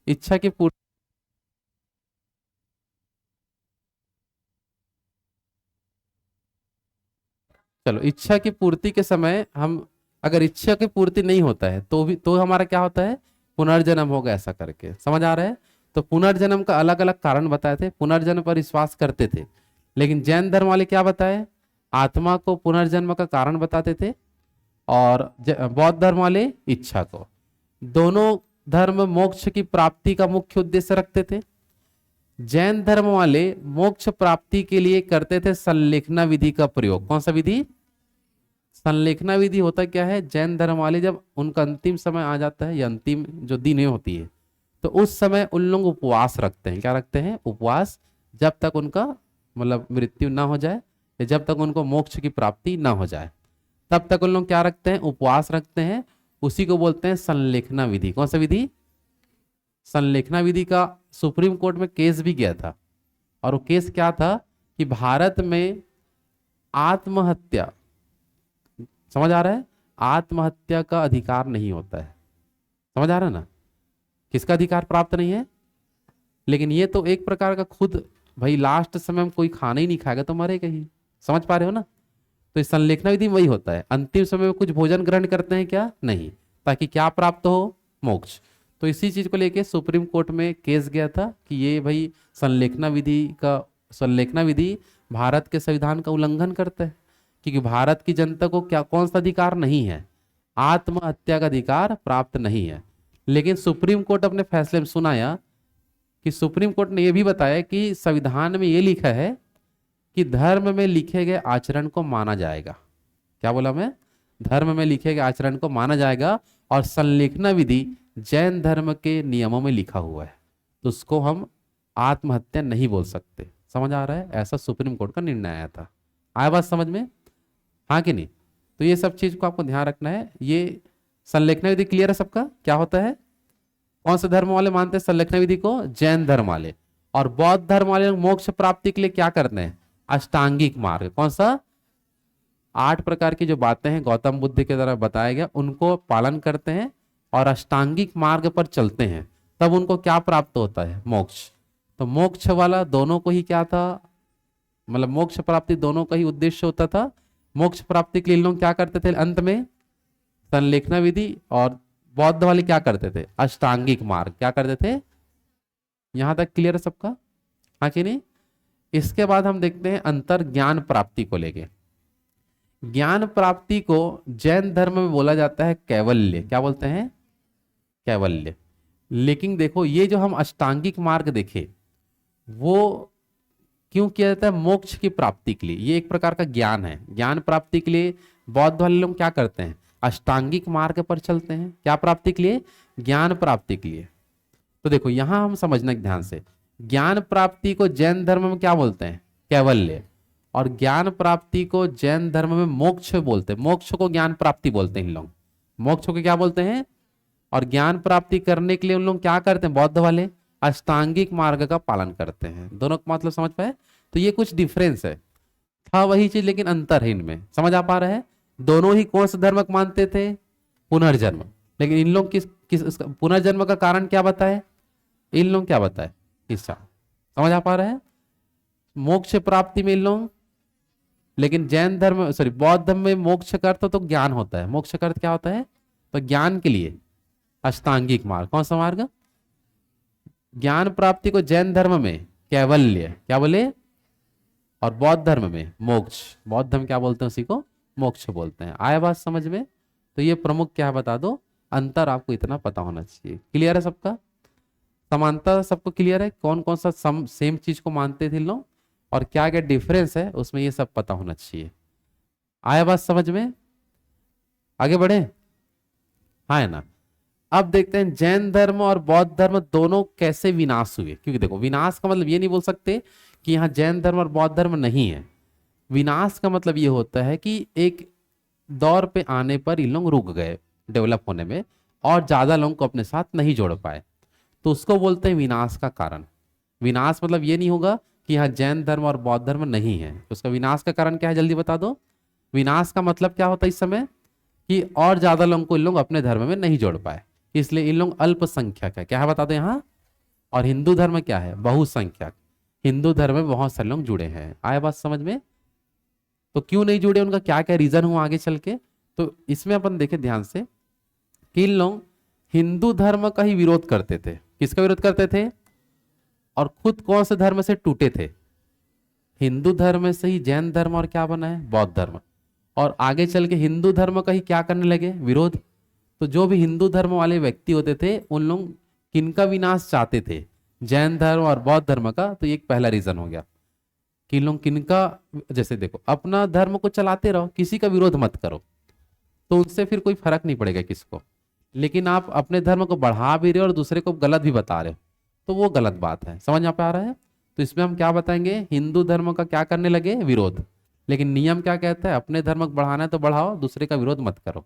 इच्छा की पूर्ति। चलो, इच्छा की पूर्ति के समय हम, अगर इच्छा की पूर्ति नहीं होता है तो भी, तो हमारा क्या होता है? पुनर्जन्म होगा, ऐसा करके समझ आ रहा है। तो पुनर्जन्म का अलग अलग कारण बताए थे, पुनर्जन्म पर विश्वास करते थे। लेकिन जैन धर्म वाले क्या बताए? आत्मा को पुनर्जन्म का कारण बताते थे, और बौद्ध धर्म वाले इच्छा को। दोनों धर्म मोक्ष की प्राप्ति का मुख्य उद्देश्य रखते थे। जैन धर्म वाले मोक्ष प्राप्ति के लिए करते थे संलेखना विधि का प्रयोग। कौन सा विधि? संलेखना विधि होता क्या है? जैन धर्म वाले जब उनका अंतिम समय आ जाता है, या अंतिम जो दिन होती है, तो उस समय उन लोग उपवास रखते हैं। क्या रखते हैं? उपवास। जब तक उनका मतलब मृत्यु ना हो जाए, या जब तक उनको मोक्ष की प्राप्ति ना हो जाए, तब तक उन लोग क्या रखते हैं? उपवास रखते हैं। उसी को बोलते हैं संलेखना विधि। कौन सा विधि? संलेखना विधि का सुप्रीम कोर्ट में केस भी गया था, और वो केस क्या था कि भारत में आत्महत्या, समझ आ रहा है, आत्महत्या का अधिकार नहीं होता है। समझ आ रहा है ना? किसका अधिकार प्राप्त नहीं है? लेकिन ये तो एक प्रकार का खुद, भाई लास्ट समय में कोई खाना ही नहीं खाएगा तो मरेगा ही। समझ पा रहे हो ना? तो इस संलेखना विधि में वही होता है, अंतिम समय में कुछ भोजन ग्रहण करते हैं क्या? नहीं, ताकि क्या प्राप्त हो? मोक्ष। तो इसी चीज को लेके सुप्रीम कोर्ट में केस गया था कि ये भाई संलेखना विधि भारत के संविधान का उल्लंघन करता है, क्योंकि भारत की जनता को क्या, कौन सा अधिकार नहीं है? आत्महत्या का अधिकार प्राप्त नहीं है। लेकिन सुप्रीम कोर्ट अपने फैसले में सुनाया कि सुप्रीम कोर्ट ने यह भी बताया कि संविधान में यह लिखा है कि धर्म में लिखे गए आचरण को माना जाएगा। क्या बोला मैं? धर्म में लिखे गए आचरण को माना जाएगा, और संलेखना विधि जैन धर्म के नियमों में लिखा हुआ है, तो उसको हम आत्महत्या नहीं बोल सकते। समझ आ रहा है? ऐसा सुप्रीम कोर्ट का निर्णय आया था। आया बात समझ में? हाँ कि नहीं? तो ये सब चीज को आपको ध्यान रखना है। ये संलेखना विधि क्लियर है सबका? क्या होता है? कौन से धर्म वाले मानते हैं संलेखना विधि को? जैन धर्म वाले। और बौद्ध धर्म वाले मोक्ष प्राप्ति के लिए क्या करते हैं? अष्टांगिक मार्ग। कौन सा? 8 प्रकार की जो बातें हैं गौतम बुद्ध के द्वारा बताया गया, उनको पालन करते हैं और अष्टांगिक मार्ग पर चलते हैं, तब उनको क्या प्राप्त होता है? मोक्ष। तो मोक्ष वाला दोनों को ही क्या था, मतलब मोक्ष प्राप्ति दोनों का ही उद्देश्य होता था। मोक्ष प्राप्ति के लिए लोग क्या करते थे? अंत में संलेखना विधि। और बौद्ध वाले क्या करते थे? अष्टांगिक मार्ग। क्या करते थे? यहां तक क्लियर है सबका? हाँ कि नहीं? इसके बाद हम देखते हैं अंतर ज्ञान प्राप्ति को लेके। ज्ञान प्राप्ति को जैन धर्म में बोला जाता है कैवल्य। क्या बोलते हैं? कैवल्य। लेकिन देखो, ये जो हम अष्टांगिक मार्ग देखे, वो क्यों किया जाता है? मोक्ष की प्राप्ति के लिए। ये एक प्रकार का ज्ञान है। ज्ञान प्राप्ति के लिए बौद्ध वाले लोग क्या करते हैं? अष्टांगिक मार्ग पर चलते हैं। क्या प्राप्ति के लिए? ज्ञान प्राप्ति के लिए। तो देखो, यहां हम समझना ध्यान से, ज्ञान प्राप्ति को जैन धर्म में क्या बोलते हैं? कैवल्य। और ज्ञान प्राप्ति को जैन धर्म में मोक्ष बोलते हैं। मोक्ष को ज्ञान प्राप्ति बोलते हैं इन लोग। मोक्ष को क्या बोलते हैं? और ज्ञान प्राप्ति करने के लिए उन लोग क्या करते हैं? बौद्ध वाले अष्टांगिक मार्ग का पालन करते हैं। दोनों का मतलब समझ पाए? तो ये कुछ डिफरेंस है, था वही चीज लेकिन अंतर है इनमें। समझ आ पा रहा है? दोनों ही कौन सा धर्म मानते थे? पुनर्जन्म। लेकिन इन लोग किस पुनर्जन्म का कारण क्या बताए? इन लोग क्या बताए? इच्छा। समझ आ पा रहा है? मोक्ष प्राप्ति में इन लोग, लेकिन जैन धर्म, सॉरी, बौद्ध धर्म में मोक्ष का अर्थ तो ज्ञान होता है। मोक्ष का अर्थ क्या होता है? तो ज्ञान के लिए अष्टांगिक मार्ग। कौन सा मार्ग? ज्ञान प्राप्ति को जैन धर्म में कैवल्य, क्या बोले? और बौद्ध धर्म में मोक्ष। बौद्ध धर्म क्या बोलते हैं? उसी को मोक्ष बोलते हैं। आया बात समझ में? तो ये प्रमुख क्या है बता दो, अंतर आपको इतना पता होना चाहिए। क्लियर है सबका? समानता सबको क्लियर है? कौन कौन सा सेम चीज को मानते थे इन लोग और क्या क्या डिफरेंस है उसमें, ये सब पता होना चाहिए। आया बात समझ में? आगे बढ़े? हाँ है ना? अब देखते हैं जैन धर्म और बौद्ध धर्म दोनों कैसे विनाश हुए। क्योंकि देखो, विनाश का मतलब ये नहीं बोल सकते कि यहाँ जैन धर्म और बौद्ध धर्म नहीं है। विनाश का मतलब ये होता है कि एक दौर पे आने पर इन लोग रुक गए डेवलप होने में और ज्यादा लोगों को अपने साथ नहीं जोड़ पाए, तो उसको बोलते हैं विनाश का कारण। विनाश मतलब ये नहीं होगा कि यहाँ जैन धर्म और बौद्ध धर्म नहीं है। उसका विनाश का कारण क्या है, जल्दी बता दो। विनाश का मतलब क्या होता है इस समय, कि और ज्यादा लोगों को इन लोग अपने धर्म में नहीं जोड़ पाए, इसलिए इन लोग अल्पसंख्यक है। क्या है बता दो यहाँ? और हिंदू धर्म क्या है? बहुसंख्यक। हिंदू धर्म में बहुत सारे लोग जुड़े हैं। आया बात समझ में? तो क्यों नहीं जुड़े, उनका क्या क्या रीजन हुआ आगे चल के, तो इसमें अपन देखें ध्यान से कि इन लोग हिंदू धर्म का ही विरोध करते थे। किसका विरोध करते थे? और खुद कौन से धर्म से टूटे थे? हिंदू धर्म से ही जैन धर्म और क्या बना है, बौद्ध धर्म। और आगे चल के हिंदू धर्म का ही क्या करने लगे, विरोध। तो जो भी हिंदू धर्म वाले व्यक्ति होते थे उन लोग किनका विनाश चाहते थे, जैन धर्म और बौद्ध धर्म का। तो ये एक पहला रीजन हो गया कि लोग किनका, जैसे देखो अपना धर्म को चलाते रहो, किसी का विरोध मत करो, तो उनसे फिर कोई फर्क नहीं पड़ेगा किसको। लेकिन आप अपने धर्म को बढ़ा भी रहे हो और दूसरे को गलत भी बता रहे हो, तो वो गलत बात है। समझ यहाँ पे आ रहा है? तो इसमें हम क्या बताएंगे, हिंदू धर्म का क्या करने लगे, विरोध। लेकिन नियम क्या कहता है, अपने धर्म को बढ़ाना है तो बढ़ाओ, दूसरे का विरोध मत करो।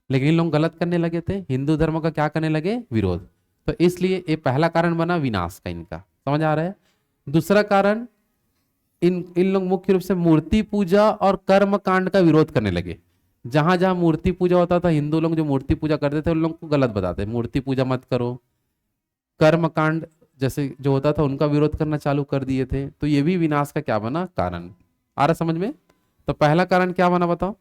लेकिन इन लोग गलत करने लगे थे, हिंदू धर्म का क्या करने लगे, विरोध। तो इसलिए ये पहला कारण बना विनाश का इनका। समझ आ रहा है? दूसरा कारण, इन लोग मुख्य रूप से मूर्ति पूजा और कर्म कांड का विरोध करने लगे। जहां जहां मूर्ति पूजा होता था, हिंदू लोग जो मूर्ति पूजा करते थे उन लोगों को गलत बताते, मूर्ति पूजा मत करो। कर्म कांड जैसे जो होता था उनका विरोध करना चालू कर दिए थे। तो ये भी विनाश का क्या बना, कारण। आ रहा समझ में? तो पहला कारण क्या बना बताओ,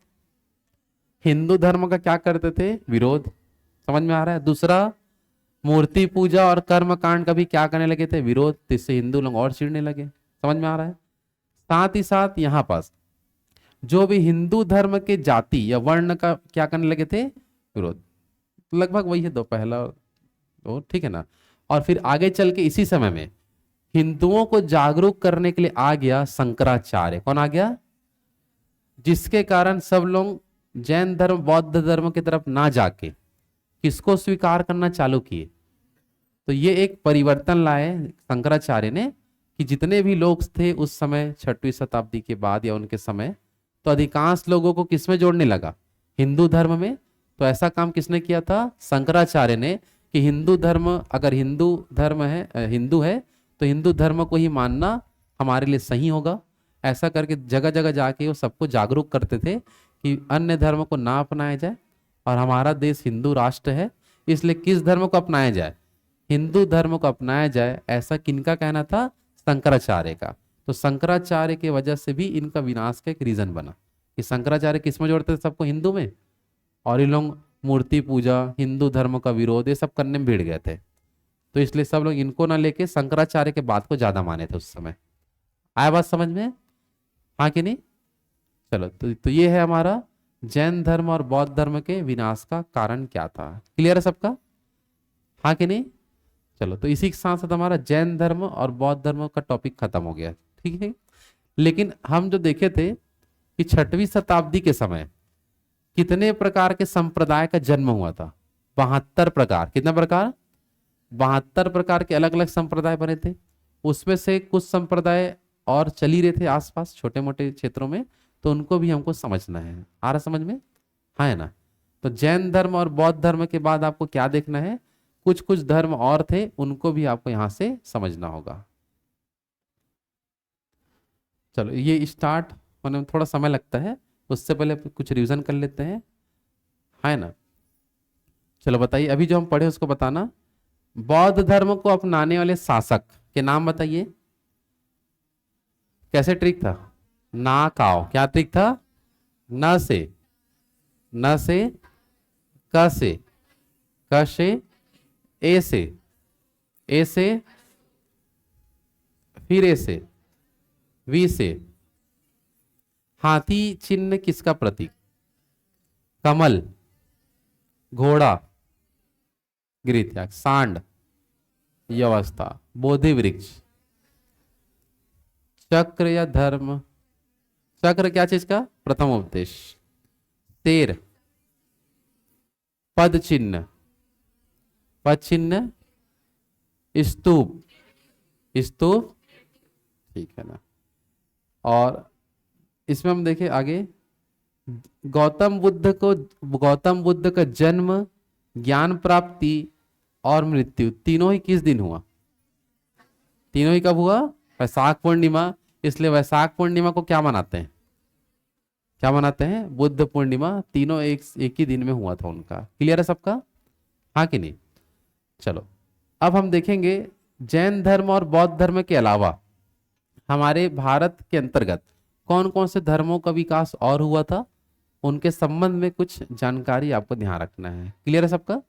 हिंदू धर्म का क्या करते थे, विरोध। समझ में आ रहा है? दूसरा, मूर्ति पूजा और कर्म कांड का भी क्या करने लगे थे, विरोध। तो इससे हिंदू लोग और चिढ़ने लगे। समझ में आ रहा है? साथ ही साथ यहाँ पास जो भी हिंदू धर्म के जाति या वर्ण का क्या करने लगे थे, विरोध। लगभग वही है दो, पहला दो, ठीक है ना। और फिर आगे चल के इसी समय में हिंदुओं को जागरूक करने के लिए आ गया शंकराचार्य। कौन आ गया? जिसके कारण सब लोग जैन धर्म बौद्ध धर्म की तरफ ना जाके किसको स्वीकार करना चालू किए। तो ये एक परिवर्तन लाए शंकराचार्य ने कि जितने भी लोग थे उस समय 6वीं शताब्दी के बाद या उनके समय, तो अधिकांश लोगों को किसमें जोड़ने लगा, हिंदू धर्म में। तो ऐसा काम किसने किया था, शंकराचार्य ने, कि हिंदू धर्म, अगर हिंदू धर्म है, हिंदू है तो हिंदू धर्म को ही मानना हमारे लिए सही होगा। ऐसा करके जगह जगह जाके वो सबको जागरूक करते थे कि अन्य धर्म को ना अपनाया जाए और हमारा देश हिंदू राष्ट्र है, इसलिए किस धर्म को अपनाया जाए, हिंदू धर्म को अपनाया जाए। ऐसा किनका कहना था, शंकराचार्य का। तो शंकराचार्य की वजह से भी इनका विनाश का एक रीजन बना कि शंकराचार्य किसमें जोड़ते थे सबको, हिंदू में। और ये लोग मूर्ति पूजा, हिंदू धर्म का विरोध, ये सब करने में भिड़ गए थे। तो इसलिए सब लोग इनको ना लेके शंकराचार्य के बात को ज्यादा माने थे उस समय। आया बात समझ में? हाँ कि नहीं? चलो, तो ये है हमारा जैन धर्म और बौद्ध धर्म के विनाश का कारण क्या था। क्लियर है सबका? हाँ कि नहीं? चलो, तो इसी के साथ साथ हमारा जैन धर्म और बौद्ध धर्म का टॉपिक खत्म हो गया। ठीक है। लेकिन हम जो देखे थे कि 6वीं शताब्दी के समय कितने प्रकार के संप्रदाय का जन्म हुआ था, 72 प्रकार। कितना प्रकार? 72 प्रकार के अलग अलग संप्रदाय बने थे। उसमें से कुछ संप्रदाय और चल ही रहे थे आसपास छोटे मोटे क्षेत्रों में, तो उनको भी हमको समझना है। आ रहा समझ में? हाँ है ना? तो जैन धर्म और बौद्ध धर्म के बाद आपको क्या देखना है, कुछ कुछ धर्म और थे, उनको भी आपको यहां से समझना होगा। चलो, ये स्टार्ट होने में थोड़ा समय लगता है, उससे पहले कुछ रिवीजन कर लेते हैं, है ना। चलो बताइए, अभी जो हम पढ़े उसको बताना। बौद्ध धर्म को अपनाने वाले शासक के नाम बताइए। कैसे ट्रिक था, ना काओ, क्या ट्रिक था, न से, न से, क से, क से, ए से, ए से, फिर ए से, वी से। हाथी चिन्ह किसका प्रतीक, कमल, घोड़ा, गृह त्याग, सांड ये अवस्था, बोधि वृक्ष, चक्र या धर्म, चक्र क्या चीज का, प्रथम उपदेश, शेर, पद चिन्ह, पद चिन्ह, स्तूप, स्तूप, ठीक है ना। और इसमें हम देखें आगे, गौतम बुद्ध का जन्म, ज्ञान प्राप्ति और मृत्यु तीनों ही किस दिन हुआ, तीनों ही कब हुआ, वैशाख पूर्णिमा। इसलिए वैशाख पूर्णिमा को क्या मनाते हैं, क्या मनाते हैं, बुद्ध पूर्णिमा। तीनों एक ही दिन में हुआ था उनका। क्लियर है सबका, हाँ कि नहीं। चलो अब हम देखेंगे जैन धर्म और बौद्ध धर्म के अलावा हमारे भारत के अंतर्गत कौन कौन से धर्मों का विकास और हुआ था, उनके संबंध में कुछ जानकारी आपको ध्यान रखना है। क्लियर है सबका।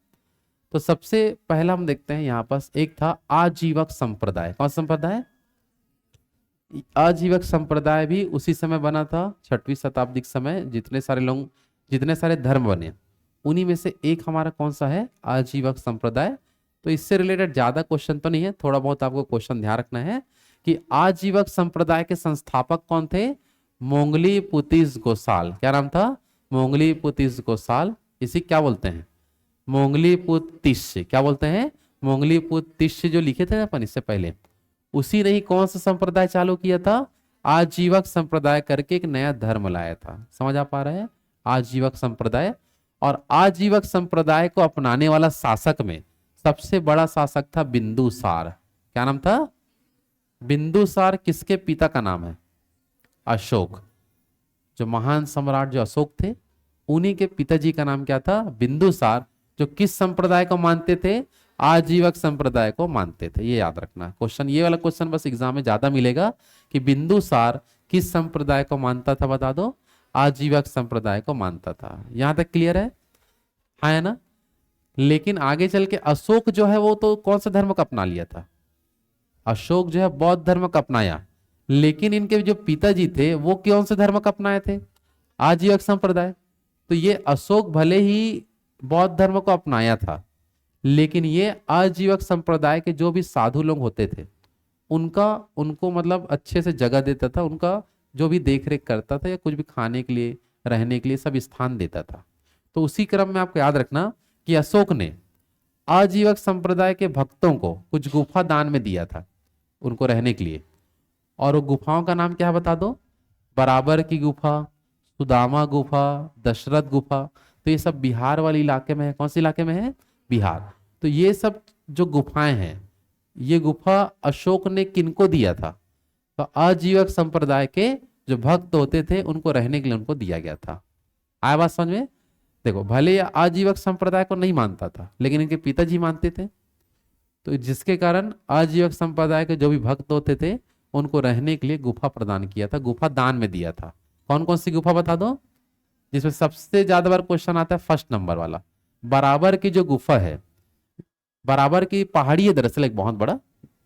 तो सबसे पहला हम देखते हैं यहाँ पास, एक था आजीवक संप्रदाय। कौन संप्रदाय, आजीवक संप्रदाय भी उसी समय बना था, 6वीं शताब्दी के समय। जितने सारे लोग, जितने सारे धर्म बने, उन्हीं में से एक हमारा कौन सा है, आजीवक संप्रदाय। तो इससे रिलेटेड ज्यादा क्वेश्चन तो नहीं है, थोड़ा बहुत आपको क्वेश्चन ध्यान रखना है कि आजीवक संप्रदाय के संस्थापक कौन थे, मोंगली पुतिस गोसाल। क्या नाम था, मोंगली पुतिस गोसाल। इसी क्या बोलते हैं, मोंगली पुतिस। क्या बोलते हैं, मोंगली पुतिस, जो लिखे थे अपन इससे पहले, उसी ने ही कौन सा संप्रदाय चालू किया था, आजीवक संप्रदाय करके एक नया धर्म लाया था। समझ आ पा रहे हैं, आजीवक संप्रदाय। और आजीवक संप्रदाय को अपनाने वाला शासक में सबसे बड़ा शासक था बिंदुसार। क्या नाम था, बिंदुसार। किसके पिता का नाम है, अशोक। जो महान सम्राट जो अशोक थे, उन्हीं के पिताजी का नाम क्या था, बिंदुसार। जो किस संप्रदाय को मानते थे, आजीवक संप्रदाय को मानते थे। ये याद रखना क्वेश्चन, ये वाला क्वेश्चन बस एग्जाम में ज्यादा मिलेगा कि बिंदुसार किस संप्रदाय को मानता था, बता दो, आजीवक संप्रदाय को मानता था। यहां तक क्लियर है, हाँ है ना। लेकिन आगे चल के अशोक जो है वो तो कौन सा धर्म का अपना लिया था, अशोक जो है बौद्ध धर्म का अपनाया। लेकिन इनके जो पिताजी थे वो कौन से धर्म का अपनाए थे, आजीवक संप्रदाय। तो ये अशोक भले ही बौद्ध धर्म को अपनाया था, लेकिन ये आजीवक संप्रदाय के जो भी साधु लोग होते थे उनको मतलब अच्छे से जगह देता था, उनका जो भी देख रेख करता था, या कुछ भी खाने के लिए, रहने के लिए सब स्थान देता था। तो उसी क्रम में आपको याद रखना कि अशोक ने आजीवक संप्रदाय के भक्तों को कुछ गुफा दान में दिया था उनको रहने के लिए। और वो गुफाओं का नाम क्या है बता दो, बराबर की गुफा, सुदामा गुफा, दशरथ गुफा। तो ये सब बिहार वाले इलाके में है। कौन से इलाके में है, बिहार। तो ये सब जो गुफाएं हैं, ये गुफा अशोक ने किनको दिया था, तो आजीवक संप्रदाय के जो भक्त होते थे उनको रहने के लिए उनको दिया गया था। आया बात समझ में। देखो भले ये आजीवक संप्रदाय को नहीं मानता था, लेकिन इनके पिताजी मानते थे, तो जिसके कारण आजीवक संप्रदाय के जो भी भक्त होते थे उनको रहने के लिए गुफा प्रदान किया था, गुफा दान में दिया था। कौन कौन सी गुफा बता दो, जिसमें सबसे ज्यादा बार क्वेश्चन आता है फर्स्ट नंबर वाला, बराबर की जो गुफा है, बराबर की पहाड़ी है दरअसल एक बहुत बड़ा,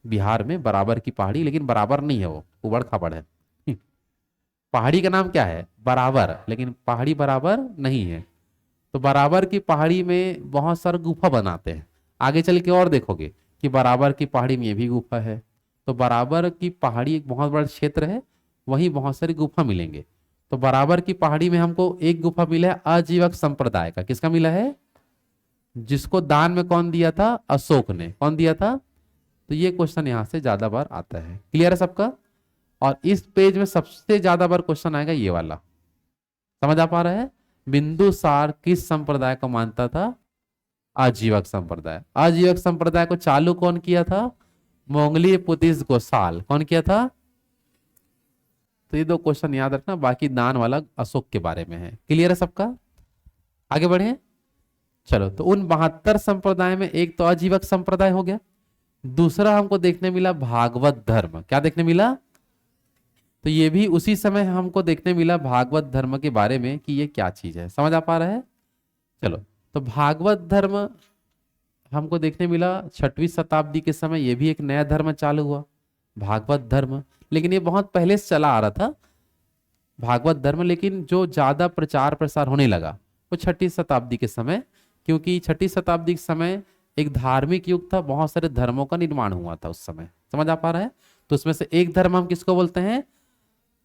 बिहार में बराबर की पहाड़ी, लेकिन बराबर नहीं है, वो उबड़ खाबड़ है। पहाड़ी का नाम क्या है, बराबर, लेकिन पहाड़ी बराबर नहीं है। तो बराबर की पहाड़ी में बहुत सारे गुफा बनाते हैं। आगे चल के और देखोगे कि बराबर की पहाड़ी में ये भी गुफा है। तो बराबर की पहाड़ी एक बहुत बड़ा क्षेत्र है, वहीं बहुत सारी गुफा मिलेंगे। तो बराबर की पहाड़ी में हमको एक गुफा मिला है आजीवक संप्रदाय का। किसका मिला है, जिसको दान में कौन दिया था, अशोक ने। कौन दिया था, तो ये क्वेश्चन यहां से ज्यादा बार आता है। क्लियर है सबका। और इस पेज में सबसे ज्यादा बार क्वेश्चन आएगा ये वाला। समझ आ पा रहा है, बिंदुसार किस संप्रदाय को मानता था, आजीवक संप्रदाय। आजीवक संप्रदाय को चालू कौन किया था, मोंगली पुतिस गोसाल। कौन किया था। तो ये दो क्वेश्चन याद रखना, बाकी दान वाला अशोक के बारे में है। क्लियर है सबका, आगे बढ़े। चलो, तो उन 72 संप्रदाय में एक तो आजीवक संप्रदाय हो गया, दूसरा हमको देखने मिला भागवत धर्म। क्या देखने मिला, तो ये भी उसी समय हमको देखने मिला भागवत धर्म के बारे में कि ये क्या चीज है। समझ आ पा रहा है। चलो, तो भागवत धर्म हमको देखने मिला 6वीं शताब्दी के समय, ये भी एक नया धर्म चालू हुआ, भागवत धर्म। लेकिन ये बहुत पहले से चला आ रहा था भागवत धर्म, लेकिन जो ज्यादा प्रचार प्रसार होने लगा वो 6वीं शताब्दी के समय, क्योंकि 6वीं शताब्दी के समय एक धार्मिक युग था, बहुत सारे धर्मों का निर्माण हुआ था उस समय, समझ आ पा रहा है। तो उसमें से एक धर्म हम किसको बोलते हैं,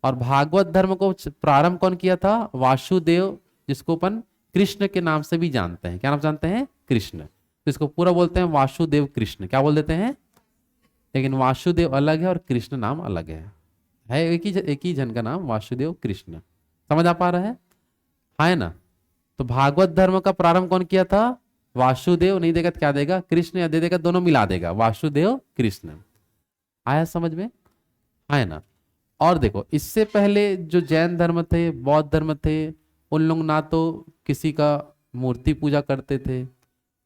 और भागवत धर्म को प्रारंभ कौन किया था, वासुदेव, जिसको अपन कृष्ण के नाम से भी जानते हैं। क्या नाम जानते हैं, कृष्ण। तो इसको पूरा बोलते हैं वासुदेव कृष्ण, क्या बोल देते हैं, लेकिन वासुदेव अलग है और कृष्ण नाम अलग है एक ही जन का नाम वासुदेव कृष्ण। समझ आ पा रहा है ना। तो भागवत धर्म का प्रारंभ कौन किया था, वासुदेव, नहीं देगा तो क्या देगा, कृष्ण, या दे देगा दोनों मिला देगा, वासुदेव कृष्ण। आया समझ में, है ना। और देखो इससे पहले जो जैन धर्म थे, बौद्ध धर्म थे, उन लोग ना तो किसी का मूर्ति पूजा करते थे,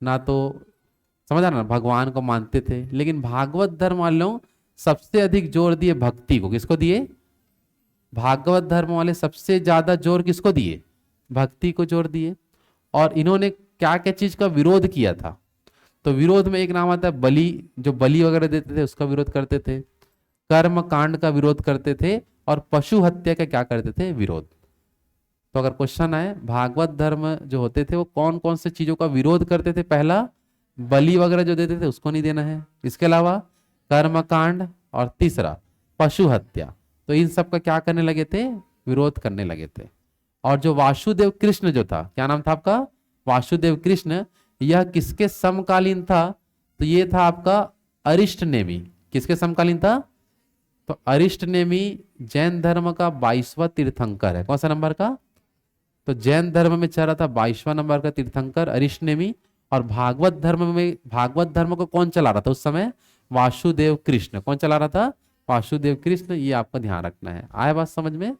ना तो समझ आ रहा ना, भगवान को मानते थे। लेकिन भागवत धर्म वाले लोग सबसे अधिक जोर दिए भक्ति को। किसको दिए, भागवत धर्म वाले सबसे ज्यादा जोर किसको दिए, भक्ति को जोर दिए। और इन्होंने क्या क्या चीज का विरोध किया था, तो विरोध में एक नाम आता है बलि, जो बलि वगैरह देते थे उसका विरोध करते थे, कर्म कांड का विरोध करते थे, और पशु हत्या का क्या करते थे, विरोध। तो अगर क्वेश्चन आए भागवत धर्म जो होते थे वो कौन कौन से चीजों का विरोध करते थे, पहला बलि वगैरह जो देते थे उसको नहीं देना है, इसके अलावा कर्म कांड, और तीसरा पशु हत्या। तो इन सब का क्या करने लगे थे, विरोध करने लगे थे। और जो वासुदेव कृष्ण जो था, क्या नाम था आपका, वासुदेव कृष्ण, यह किसके समकालीन था, तो ये था आपका अरिष्ट नेमि। किसके समकालीन था, तो अरिष्ट नेमि जैन धर्म का 22वां तीर्थंकर है। कौन सा नंबर का, तो जैन धर्म में चल रहा था 22वां नंबर का तीर्थंकर अरिष्ट नेमि। और भागवत धर्म में, भागवत धर्म को कौन चला रहा था उस समय, वासुदेव कृष्ण। कौन चला रहा था, वासुदेव कृष्ण। ये आपका ध्यान रखना है। आया बात समझ में।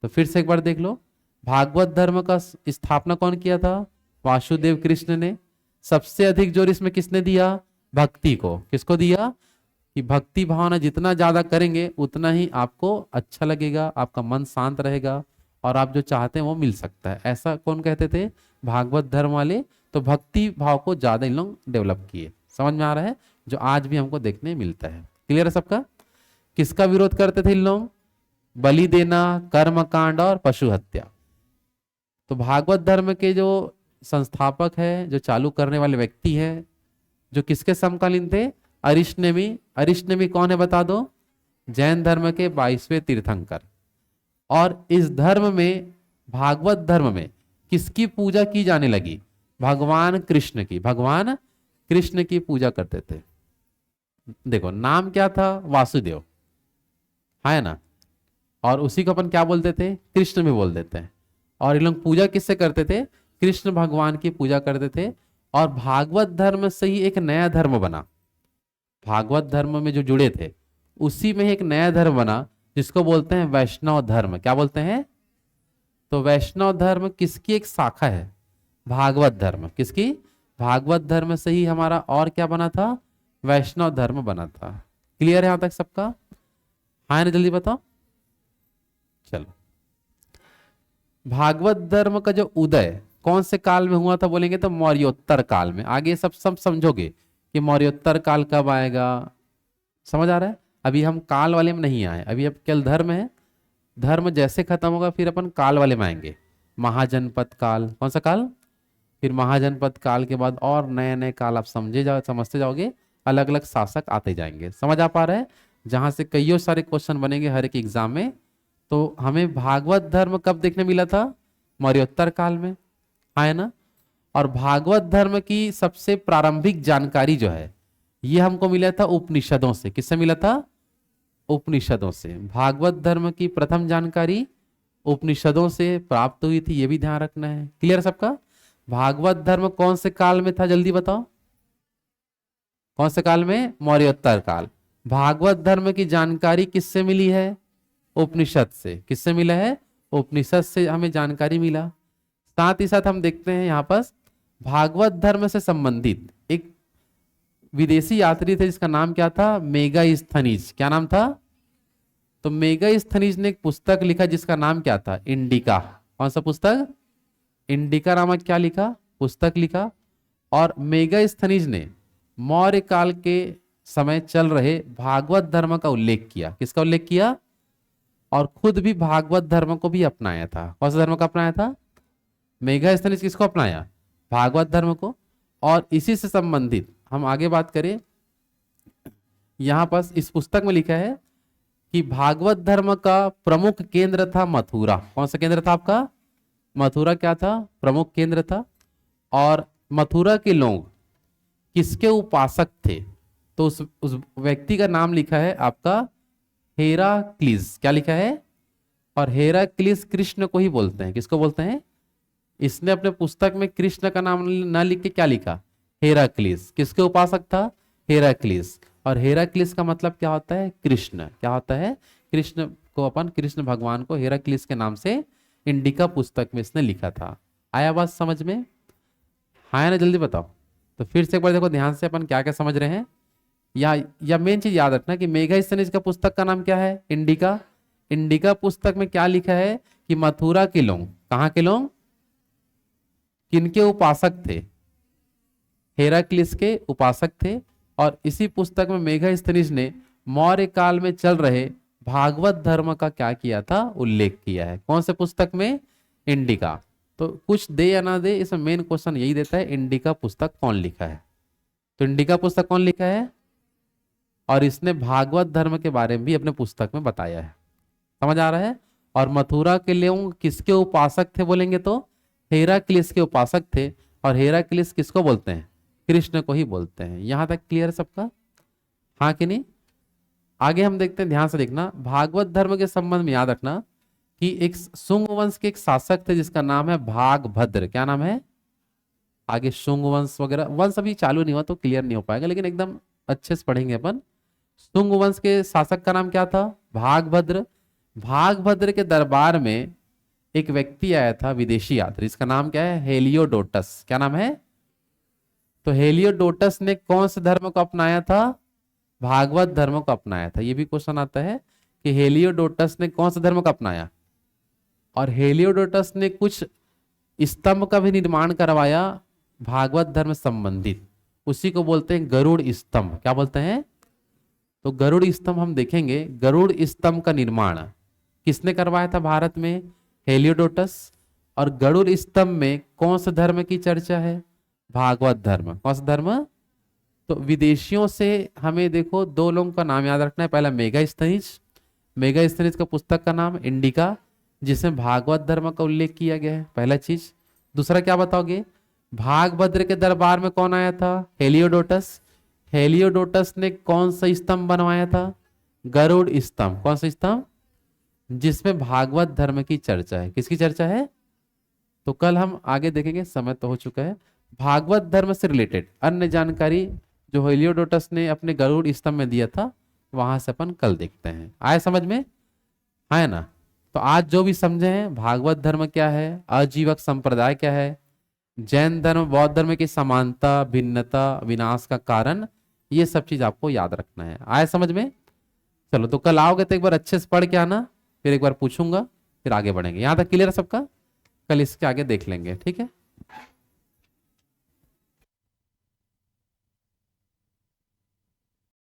तो फिर से एक बार देख लो, भागवत धर्म का स्थापना कौन किया था, वासुदेव कृष्ण ने। सबसे अधिक जोर इसमें किसने दिया, भक्ति को। किसको दिया, कि भक्ति भावना जितना ज्यादा करेंगे उतना ही आपको अच्छा लगेगा, आपका मन शांत रहेगा, और आप जो चाहते हैं वो मिल सकता है। ऐसा कौन कहते थे, भागवत धर्म वाले। तो भक्ति भाव को ज्यादा इन लोग डेवलप किए। समझ में आ रहा है, जो आज भी हमको देखने मिलता है। क्लियर है सबका। किसका विरोध करते थे इन लोग, बलि देना, कर्म कांड और पशु हत्या। तो भागवत धर्म के जो संस्थापक है, जो चालू करने वाले व्यक्ति है, जो किसके समकालीन थे, अरिष्ट नेमि। अरिष्ट नेमि कौन है बता दो, जैन धर्म के 22वें तीर्थंकर। और इस धर्म में, भागवत धर्म में किसकी पूजा की जाने लगी, भगवान कृष्ण की। भगवान कृष्ण की पूजा करते थे। देखो नाम क्या था, वासुदेव, है ना, और उसी को अपन क्या बोलते थे, कृष्ण भी बोल देते हैं। और ये लोग पूजा किससे करते थे, कृष्ण भगवान की पूजा करते थे। और भागवत धर्म से ही एक नया धर्म बना। भागवत धर्म में जो जुड़े थे उसी में ही एक नया धर्म बना, जिसको बोलते हैं वैष्णव धर्म। क्या बोलते हैं, तो वैष्णव धर्म किसकी एक शाखा है, भागवत धर्म। किसकी, भागवत धर्म से ही हमारा और क्या बना था, वैष्णव धर्म बना था। क्लियर है यहां तक सबका, हाँ ना, जल्दी बताओ। चलो, भागवत धर्म का जो उदय कौन से काल में हुआ था बोलेंगे तो मौर्योत्तर काल में। आगे सब सब समझोगे कि मौर्योत्तर काल कब आएगा, समझ आ रहा है। अभी हम काल वाले में नहीं आए, अभी अब केवल धर्म है। धर्म जैसे खत्म होगा फिर अपन काल वाले में आएंगे, महाजनपद काल। कौन सा काल, फिर महाजनपद काल के बाद और नए नए काल आप समझते जाओगे, अलग अलग शासक आते जाएंगे। समझ आ पा रहा है, जहां से कईयों सारे क्वेश्चन बनेंगे हर एक एग्जाम में। तो हमें भागवत धर्म कब देखने मिला था, मौर्योत्तर काल में, है ना। और भागवत धर्म की सबसे प्रारंभिक जानकारी जो है ये हमको मिला था उपनिषदों से। किससे मिला था, उपनिषदों से। भागवत धर्म की प्रथम जानकारी उपनिषदों से प्राप्त हुई थी, ये भी ध्यान रखना है। क्लियर सबका। भागवत धर्म कौन से काल में था, जल्दी बताओ, कौन से काल में, मौर्योत्तर काल। भागवत धर्म की जानकारी किससे मिली है, उपनिषद से। किससे मिला है, उपनिषद से हमें जानकारी मिला। साथ ही साथ हम देखते हैं यहाँ पर भागवत धर्म से संबंधित एक विदेशी यात्री थे जिसका नाम क्या था, मेगास्थनीज। क्या नाम था, तो मेगास्थनीज ने एक पुस्तक लिखा जिसका नाम क्या था, इंडिका। कौन सा पुस्तक, इंडिका नामक क्या लिखा, पुस्तक लिखा। और मेगास्थनीज ने मौर्य काल के समय चल रहे भागवत धर्म का उल्लेख किया। किसका उल्लेख किया, और खुद भी भागवत धर्म को भी अपनाया था। कौन सा धर्म का अपनाया था, मेगास्थनीज किसको अपनाया, भागवत धर्म को। और इसी से संबंधित हम आगे बात करें, यहां पर इस पुस्तक में लिखा है कि भागवत धर्म का प्रमुख केंद्र था मथुरा। कौन सा केंद्र था आपका? मथुरा क्या था? प्रमुख केंद्र था। और मथुरा के लोग किसके उपासक थे? तो उस व्यक्ति का नाम लिखा है आपका हेराक्लीस। क्या लिखा है? और हेराक्लीस कृष्ण को ही बोलते हैं। किसको बोलते हैं? इसने अपने पुस्तक में कृष्ण का नाम ना लिख के क्या लिखा? हेराक्लीस। किसके उपासक था? हेराक्लीस। और हेराक्लीस का मतलब क्या होता है? कृष्ण। क्या होता है? कृष्ण को, अपन कृष्ण भगवान को हेराक्लीस के नाम से इंडिका पुस्तक में इसने लिखा था। आया बात समझ में? हाँ या ना, जल्दी बताओ। तो फिर से एक बार देखो ध्यान से, अपन क्या क्या समझ रहे हैं। या मेन चीज याद रखना कि मेगास्थनीज का पुस्तक का नाम क्या है? इंडिका। इंडिका पुस्तक में क्या लिखा है कि मथुरा के लोग, कहाँ के लोग, किनके उपासक थे? हेराक्लिस के उपासक थे। और इसी पुस्तक में मेगास्थनीज ने मौर्य काल में चल रहे भागवत धर्म का क्या किया था? उल्लेख किया है। कौन से पुस्तक में? इंडिका। तो कुछ दे या ना दे, इसमें मेन क्वेश्चन यही देता है, इंडिका पुस्तक कौन लिखा है। तो इंडिका पुस्तक कौन लिखा है? और इसने भागवत धर्म के बारे में भी अपने पुस्तक में बताया है। समझ आ रहा है? और मथुरा के लोग किसके उपासक थे बोलेंगे तो हेराक्लिस के उपासक थे। और हेराक्लिस किसको बोलते हैं? कृष्ण को ही बोलते हैं। यहां तक क्लियर सबका? हाँ कि नहीं? आगे हम देखते हैं, ध्यान से देखना। भागवत धर्म के संबंध में याद रखना कि एक शुंग वंश के एक शासक थे जिसका नाम है भागभद्र। क्या नाम है? आगे शुंग वंश वगैरह, वंश अभी चालू नहीं हुआ तो क्लियर नहीं हो पाएगा, लेकिन एकदम अच्छे से पढ़ेंगे अपन। शुंग वंश के शासक का नाम क्या था? भागभद्र। भागभद्र के दरबार में एक व्यक्ति आया था, विदेशी यात्री। इसका नाम क्या है? हेलियोडोटस। क्या नाम है? तो हेलियोडोटस ने कौन से धर्म को अपनाया था? भागवत धर्म को अपनाया था। ये भी क्वेश्चन आता है कि हेलियोडोटस ने कौन सा धर्म को अपनाया। और हेलियोडोटस ने कुछ स्तंभ का भी निर्माण करवाया भागवत धर्म संबंधित। उसी को बोलते हैं गरुड़ स्तंभ। क्या बोलते हैं? तो गरुड़ स्तंभ हम देखेंगे। गरुड़ स्तंभ का निर्माण किसने करवाया था भारत में? हेलियोडोटस। और गरुड़ स्तंभ में कौन से धर्म की चर्चा है? भागवत धर्म। कौन सा धर्म? तो विदेशियों से हमें देखो दो लोगों का नाम याद रखना है। पहला मेगास्थनीज। मेगास्थनीज का पुस्तक का नाम इंडिका, जिसमें भागवत धर्म का उल्लेख किया गया है। पहला चीज। दूसरा क्या बताओगे? भागभद्र के दरबार में कौन आया था? हेलियोडोटस। हेलियोडोटस ने कौन सा स्तंभ बनवाया था? गरुड़ स्तंभ। कौन सा स्तंभ? जिसमें भागवत धर्म की चर्चा है। किसकी चर्चा है? तो कल हम आगे देखेंगे, समय तो हो चुका है। भागवत धर्म से रिलेटेड अन्य जानकारी जो हेलियोडोटस ने अपने गरुड़ स्तंभ में दिया था, वहां से अपन कल देखते हैं। आए समझ में? है ना? तो आज जो भी समझे हैं, भागवत धर्म क्या है, आजीवक संप्रदाय क्या है, जैन धर्म बौद्ध धर्म की समानता, भिन्नता, विनाश का कारण, ये सब चीज आपको याद रखना है। आए समझ में? चलो, तो कल आओगे तो एक बार अच्छे से पढ़ के आना, फिर एक बार पूछूंगा, फिर आगे बढ़ेंगे। यहां तक क्लियर है सबका? कल इसके आगे देख लेंगे, ठीक है?